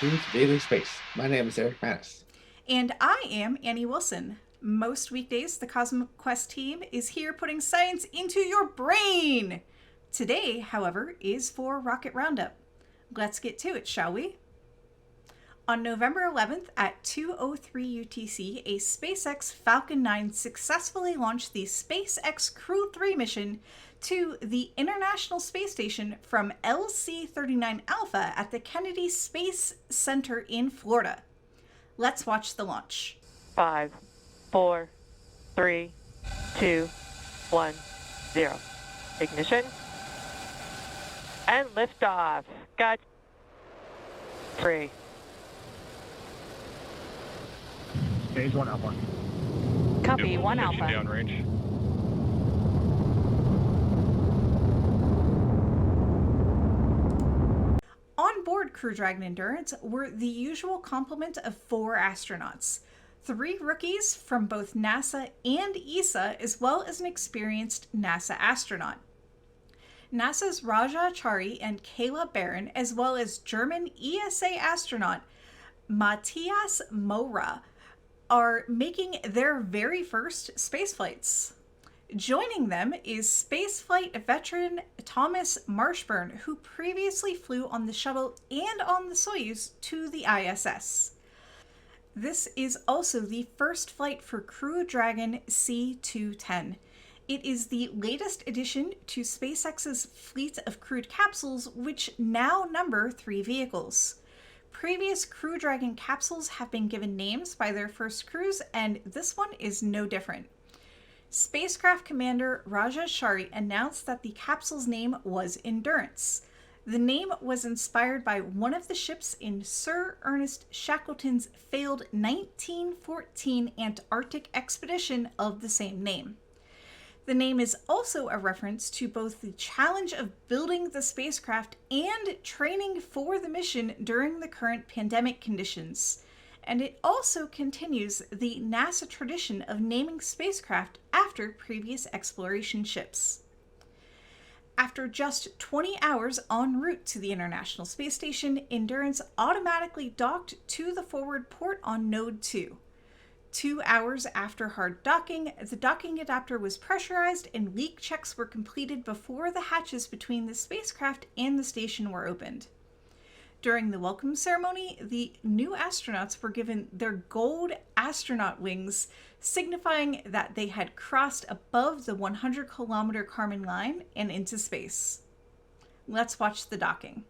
to Daily Space. My name is Eric Mattis. And I am Annie Wilson. Most weekdays, the CosmoQuest team is here putting science into your brain. Today, however, is for Rocket Roundup. Let's get to it, shall we? On November 11th at 2:03 UTC, a SpaceX Falcon 9 successfully launched the SpaceX Crew 3 mission to the International Space Station from LC-39 Alpha at the Kennedy Space Center in Florida. Let's watch the launch. 5, 4, 3, 2, 1, 0. Ignition. And liftoff. Got 3. Phase 1 Alpha. Copy, 1 Alpha. Downrange. On board Crew Dragon Endurance were the usual complement of 4 astronauts, 3 rookies from both NASA and ESA, as well as an experienced NASA astronaut. NASA's Raja Achari and Kayla Buran, as well as German ESA astronaut Matthias Mora, are making their very first space flights. Joining them is spaceflight veteran Thomas Marshburn, who previously flew on the shuttle and on the Soyuz to the ISS. This is also the first flight for Crew Dragon C210. It is the latest addition to SpaceX's fleet of crewed capsules, which now number 3 vehicles. Previous Crew Dragon capsules have been given names by their first crews, and this one is no different. Spacecraft Commander Raja Achari announced that the capsule's name was Endurance. The name was inspired by one of the ships in Sir Ernest Shackleton's failed 1914 Antarctic expedition of the same name. The name is also a reference to both the challenge of building the spacecraft and training for the mission during the current pandemic conditions. And it also continues the NASA tradition of naming spacecraft after previous exploration ships. After just 20 hours en route to the International Space Station, Endurance automatically docked to the forward port on Node 2. 2 hours after hard docking, the docking adapter was pressurized and leak checks were completed before the hatches between the spacecraft and the station were opened. During the welcome ceremony, the new astronauts were given their gold astronaut wings, signifying that they had crossed above the 100-kilometer Kármán line and into space. Let's watch the docking.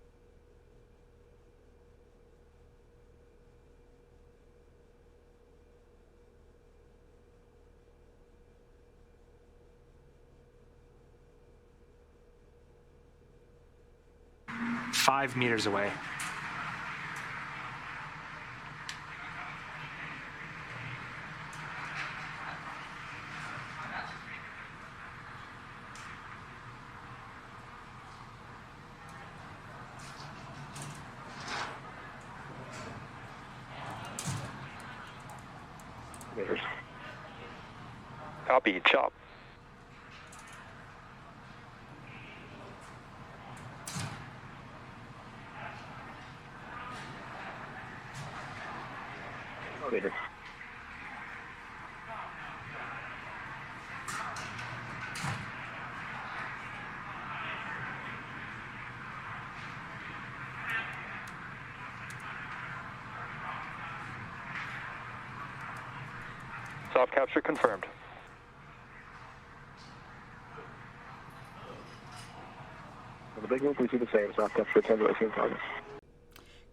Five meters away. Copy, chop. Elevator. Soft capture confirmed. The big one, we see the same. Soft capture 10 to 18 progress.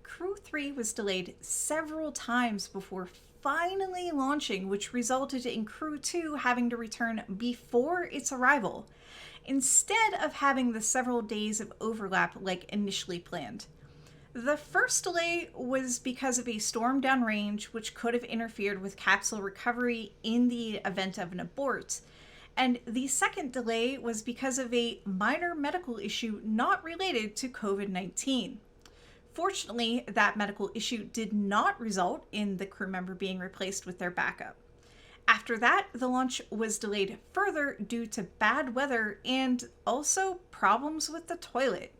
Crew 3 was delayed several times before finally launching, which resulted in Crew 2 having to return before its arrival, instead of having the several days of overlap like initially planned. The first delay was because of a storm downrange, which could have interfered with capsule recovery in the event of an abort, and the second delay was because of a minor medical issue not related to COVID-19. Fortunately, that medical issue did not result in the crew member being replaced with their backup. After that, the launch was delayed further due to bad weather and also problems with the toilet.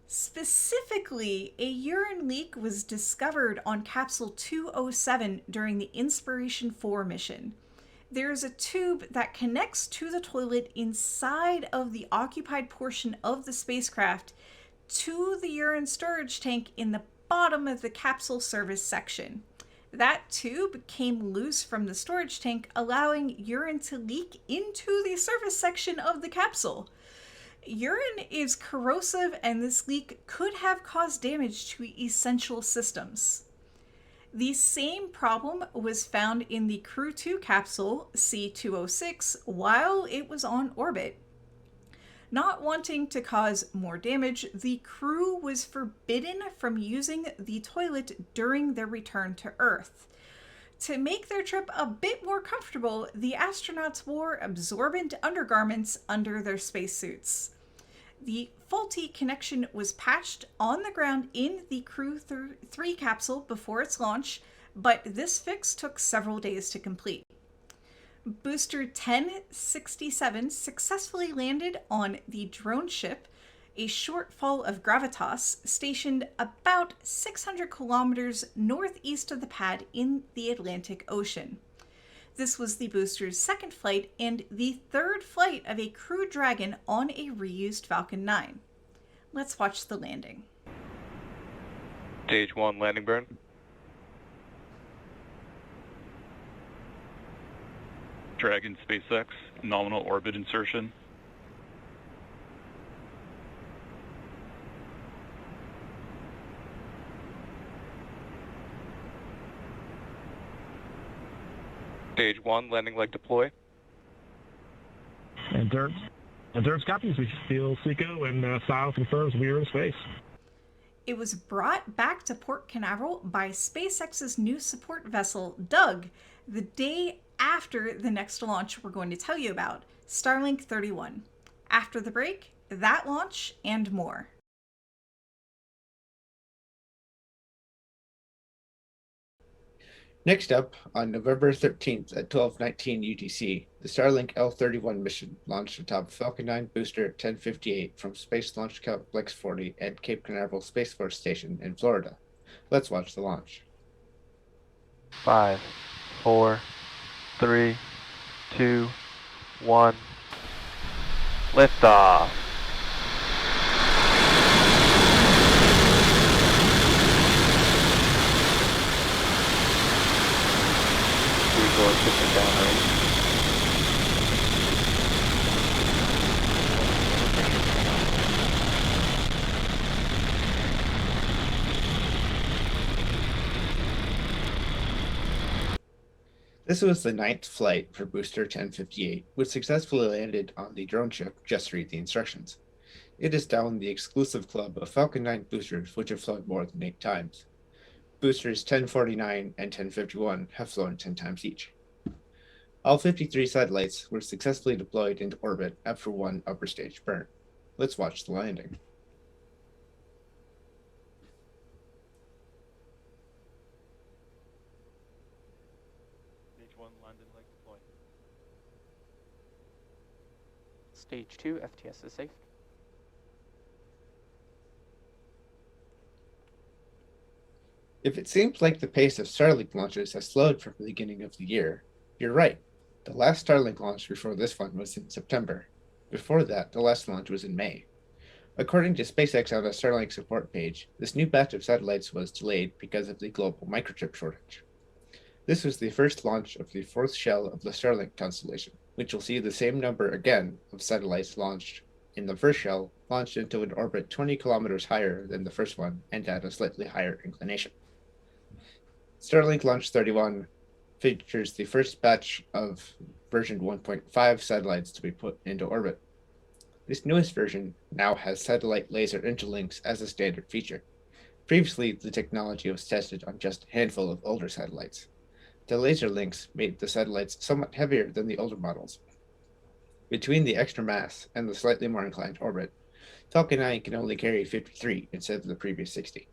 Specifically, a urine leak was discovered on Capsule 207 during the Inspiration 4 mission. There is a tube that connects to the toilet inside of the occupied portion of the spacecraft to the urine storage tank in the bottom of the capsule service section. That tube came loose from the storage tank, allowing urine to leak into the surface section of the capsule. Urine is corrosive, and this leak could have caused damage to essential systems. The same problem was found in the Crew 2 capsule C206 while it was on orbit. Not wanting to cause more damage, the crew was forbidden from using the toilet during their return to Earth. To make their trip a bit more comfortable, the astronauts wore absorbent undergarments under their spacesuits. The faulty connection was patched on the ground in the Crew 3 capsule before its launch, but this fix took several days to complete. Booster 1067 successfully landed on the drone ship, a shortfall of gravitas stationed about 600 kilometers northeast of the pad in the Atlantic Ocean. This was the booster's second flight and the third flight of a Crew Dragon on a reused Falcon 9. Let's watch the landing. Stage 1 landing burn. Dragon SpaceX, nominal orbit insertion. Stage 1 landing leg deploy. Endurance copies. We feel SECO and SILE confirms we are in space. It was brought back to Port Canaveral by SpaceX's new support vessel, Doug, the day after the next launch we're going to tell you about, Starlink 31. After the break, that launch and more. Next up, on November 13th at 12:19 UTC, the Starlink L-31 mission launched atop Falcon 9 booster 1058 from Space Launch Complex 40 at Cape Canaveral Space Force Station in Florida. Let's watch the launch. 5, 4, 3, 2, 1. Liftoff. Pushing down range. This was the 9th flight for Booster 1058, which successfully landed on the drone ship Just Read the Instructions. It is now in the exclusive club of Falcon 9 boosters which have flown more than 8 times. Boosters 1049 and 1051 have flown 10 times each. All 53 satellites were successfully deployed into orbit after one upper stage burn. Let's watch the landing. Stage 1 landing leg deploy. Stage 2, FTS is safe. If it seems like the pace of Starlink launches has slowed from the beginning of the year, you're right. The last Starlink launch before this one was in September. Before that, the last launch was in May. According to SpaceX on the Starlink support page, this new batch of satellites was delayed because of the global microchip shortage. This was the first launch of the fourth shell of the Starlink constellation, which will see the same number again of satellites launched in the first shell, launched into an orbit 20 kilometers higher than the first one and at a slightly higher inclination. Starlink Launch 31 features the first batch of version 1.5 satellites to be put into orbit. This newest version now has satellite laser interlinks as a standard feature. Previously, the technology was tested on just a handful of older satellites. The laser links made the satellites somewhat heavier than the older models. Between the extra mass and the slightly more inclined orbit, Falcon 9 can only carry 53 instead of the previous 60.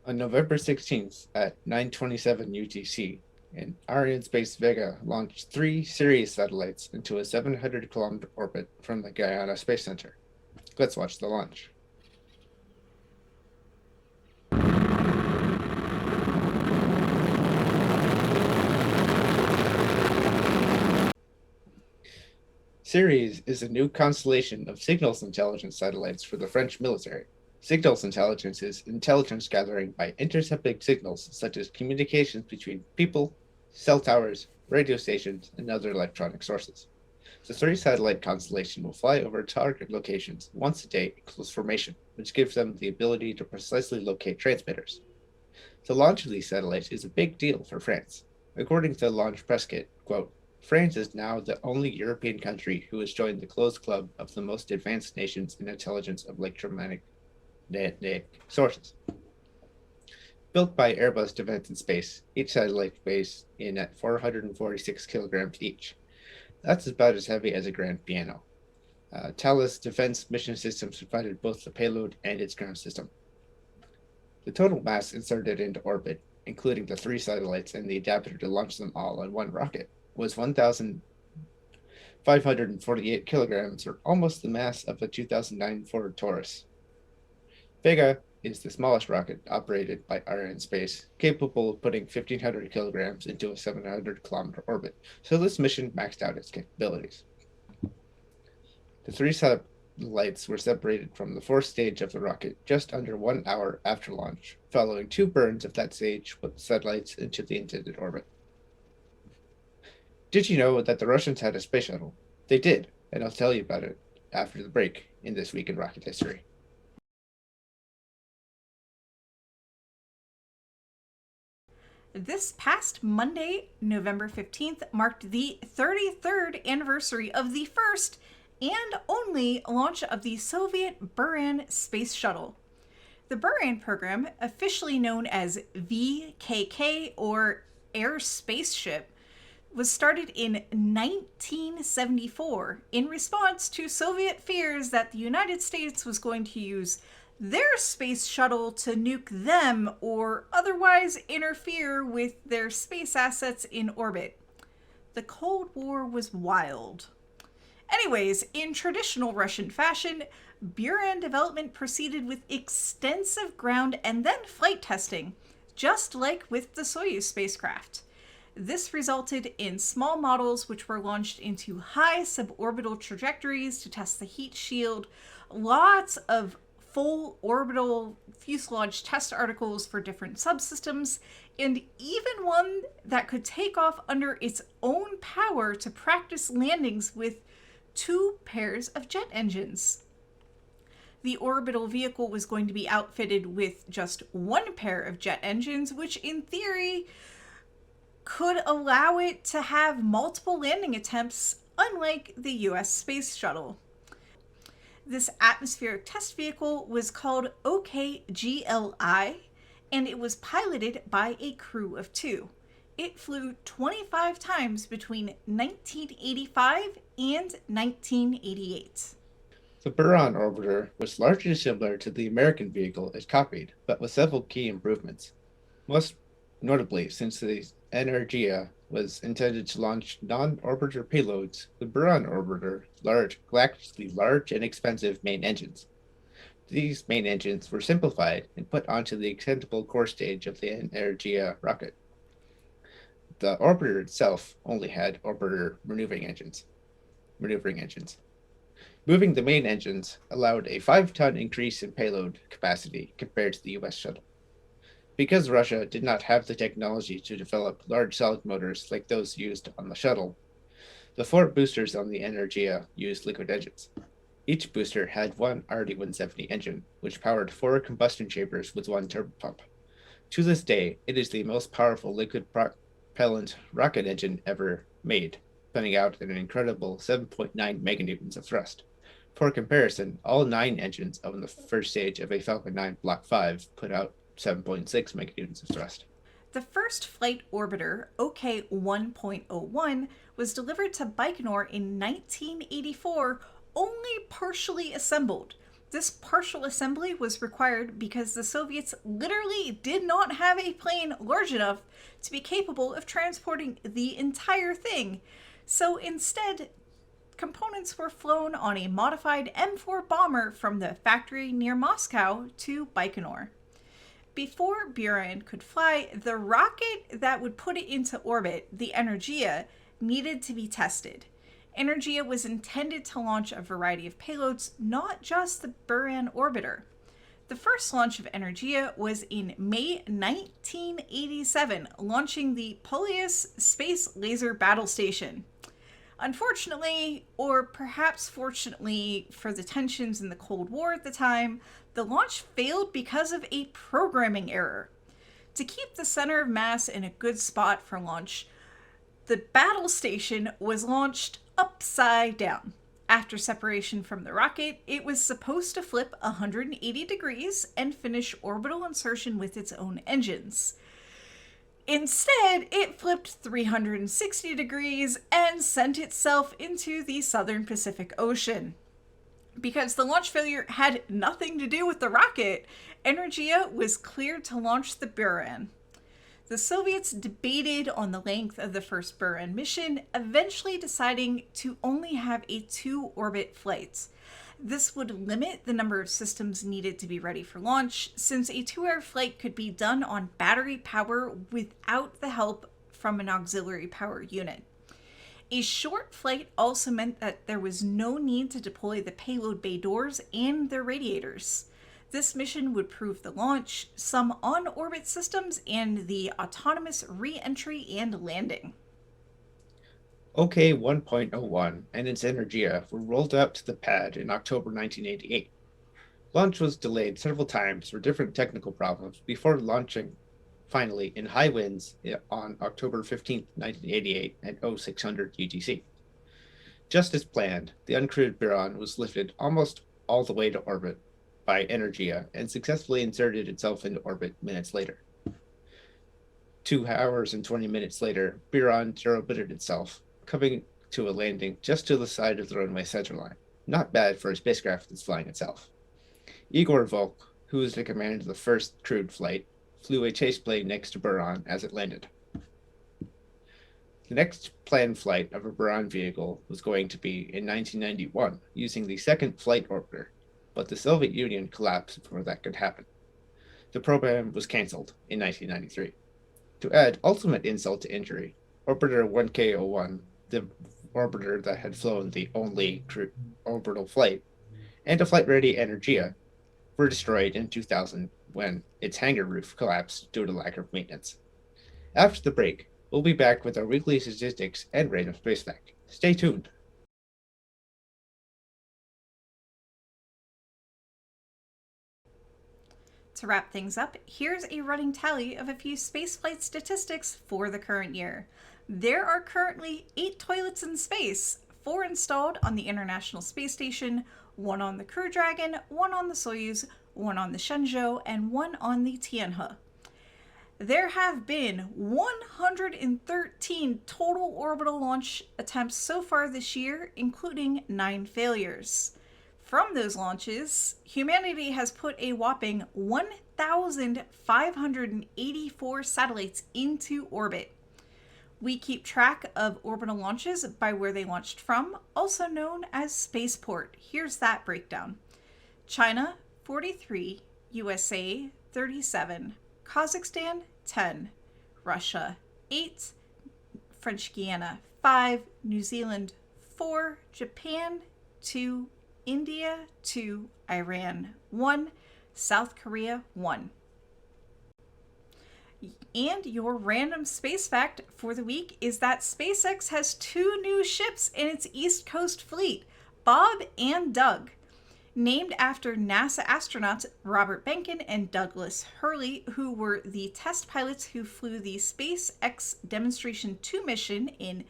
On November 16th at 9:27 UTC, and Arianespace Vega launched 3 Sirius satellites into a 700-kilometer orbit from the Guyana Space Center. Let's watch the launch. Ceres is a new constellation of signals intelligence satellites for the French military. Signals intelligence is intelligence gathering by intercepting signals such as communications between people, cell towers, radio stations, and other electronic sources. The three-satellite constellation will fly over target locations once a day in close formation, which gives them the ability to precisely locate transmitters. The launch of these satellites is a big deal for France. According to the launch press kit, quote, France is now the only European country who has joined the closed club of the most advanced nations in intelligence of electromagnetic sources. Built by Airbus Defence and Space, each satellite weighs in at 446 kilograms each. That's about as heavy as a grand piano. Thales Defense Mission Systems provided both the payload and its ground system. The total mass inserted into orbit, including the three satellites and the adapter to launch them all on one rocket, was 1,548 kilograms, or almost the mass of a 2009 Ford Taurus. Vega is the smallest rocket operated by Arianespace, capable of putting 1,500 kilograms into a 700-kilometer orbit, so this mission maxed out its capabilities. The three satellites were separated from the fourth stage of the rocket just under 1 hour after launch. Following two burns of that stage put the satellites into the intended orbit. Did you know that the Russians had a space shuttle? They did, and I'll tell you about it after the break in This Week in Rocket History. This past Monday, November 15th, marked the 33rd anniversary of the first and only launch of the Soviet Buran Space Shuttle. The Buran program, officially known as VKK or Air Spaceship, was started in 1974 in response to Soviet fears that the United States was going to use their space shuttle to nuke them or otherwise interfere with their space assets in orbit. The Cold War was wild. Anyways, in traditional Russian fashion, Buran development proceeded with extensive ground and then flight testing, just like with the Soyuz spacecraft. This resulted in small models which were launched into high suborbital trajectories to test the heat shield, lots of full orbital fuselage test articles for different subsystems, and even one that could take off under its own power to practice landings with 2 pairs of jet engines. The orbital vehicle was going to be outfitted with just 1 pair of jet engines, which in theory could allow it to have multiple landing attempts, unlike the US Space Shuttle. This atmospheric test vehicle was called OKGLI, and it was piloted by a crew of 2. It flew 25 times between 1985 and 1988. The Buran orbiter was largely similar to the American vehicle it copied, but with several key improvements. Most notably, since the Energia was intended to launch non-orbiter payloads, the Buran orbiter lacked the large and expensive main engines. These main engines were simplified and put onto the extendable core stage of the Energia rocket. The orbiter itself only had orbiter maneuvering engines. Moving the main engines allowed a 5-ton increase in payload capacity compared to the US shuttle. Because Russia did not have the technology to develop large solid motors like those used on the shuttle, the 4 boosters on the Energia used liquid engines. Each booster had one RD-170 engine, which powered 4 combustion chambers with 1 turbopump. To this day, it is the most powerful liquid propellant rocket engine ever made, putting out an incredible 7.9 meganewtons of thrust. For comparison, all 9 engines on the first stage of a Falcon 9 Block 5 put out 7.6 meganewtons of thrust. The first flight orbiter, OK 1.01, was delivered to Baikonur in 1984, only partially assembled. This partial assembly was required because the Soviets literally did not have a plane large enough to be capable of transporting the entire thing. So instead, components were flown on a modified M4 bomber from the factory near Moscow to Baikonur. Before Buran could fly, the rocket that would put it into orbit, the Energia, needed to be tested. Energia was intended to launch a variety of payloads, not just the Buran orbiter. The first launch of Energia was in May 1987, launching the Soviet Space Laser Battle Station. Unfortunately, or perhaps fortunately for the tensions in the Cold War at the time, the launch failed because of a programming error. To keep the center of mass in a good spot for launch, the battle station was launched upside down. After separation from the rocket, it was supposed to flip 180 degrees and finish orbital insertion with its own engines. Instead, it flipped 360 degrees and sent itself into the southern Pacific Ocean. Because the launch failure had nothing to do with the rocket, Energia was cleared to launch the Buran. The Soviets debated on the length of the first Buran mission, eventually deciding to only have a 2-orbit flight. This would limit the number of systems needed to be ready for launch, since a 2-hour flight could be done on battery power without the help from an auxiliary power unit. A short flight also meant that there was no need to deploy the payload bay doors and their radiators. This mission would prove the launch, some on-orbit systems, and the autonomous re-entry and landing. OK 1.01 and its Energia were rolled out to the pad in October 1988. Launch was delayed several times for different technical problems before launching finally in high winds on October 15, 1988 at 0600 UTC. Just as planned, the uncrewed Buran was lifted almost all the way to orbit by Energia and successfully inserted itself into orbit minutes later. 2 hours and 20 minutes later, Buran deorbited itself, coming to a landing just to the side of the runway centerline. Not bad for a spacecraft that's flying itself. Igor Volk, who was in command of the first crewed flight, flew a chase plane next to Buran as it landed. The next planned flight of a Buran vehicle was going to be in 1991 using the second flight orbiter, but the Soviet Union collapsed before that could happen. The program was canceled in 1993. To add ultimate insult to injury, Orbiter 1K01, the orbiter that had flown the only orbital flight, and a flight-ready Energia were destroyed in 2000 when its hangar roof collapsed due to lack of maintenance. After the break, we'll be back with our weekly statistics and random space fact. Stay tuned. To wrap things up, here's a running tally of a few spaceflight statistics for the current year. There are currently 8 toilets in space, 4 installed on the International Space Station, 1 on the Crew Dragon, 1 on the Soyuz, 1 on the Shenzhou, and 1 on the Tianhe. There have been 113 total orbital launch attempts so far this year, including 9 failures. From those launches, humanity has put a whopping 1,584 satellites into orbit. We keep track of orbital launches by where they launched from, also known as spaceport. Here's that breakdown. China, 43, USA, 37, Kazakhstan, 10, Russia, 8, French Guiana, 5, New Zealand, 4, Japan, 2, India, 2, Iran, 1, South Korea, 1. And your random space fact for the week is that SpaceX has 2 new ships in its East Coast fleet, Bob and Doug. Named after NASA astronauts Robert Behnken and Douglas Hurley, who were the test pilots who flew the SpaceX Demonstration 2 mission in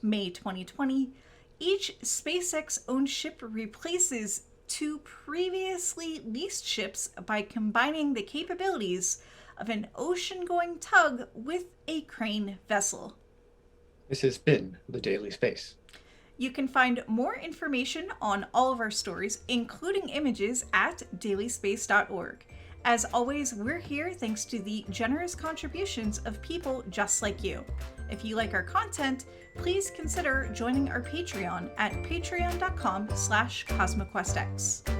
May 2020, each SpaceX-owned ship replaces 2 previously leased ships by combining the capabilities of an ocean-going tug with a crane vessel. This has been The Daily Space. You can find more information on all of our stories, including images, at dailyspace.org. As always, we're here thanks to the generous contributions of people just like you. If you like our content, please consider joining our Patreon at patreon.com/CosmoQuestX.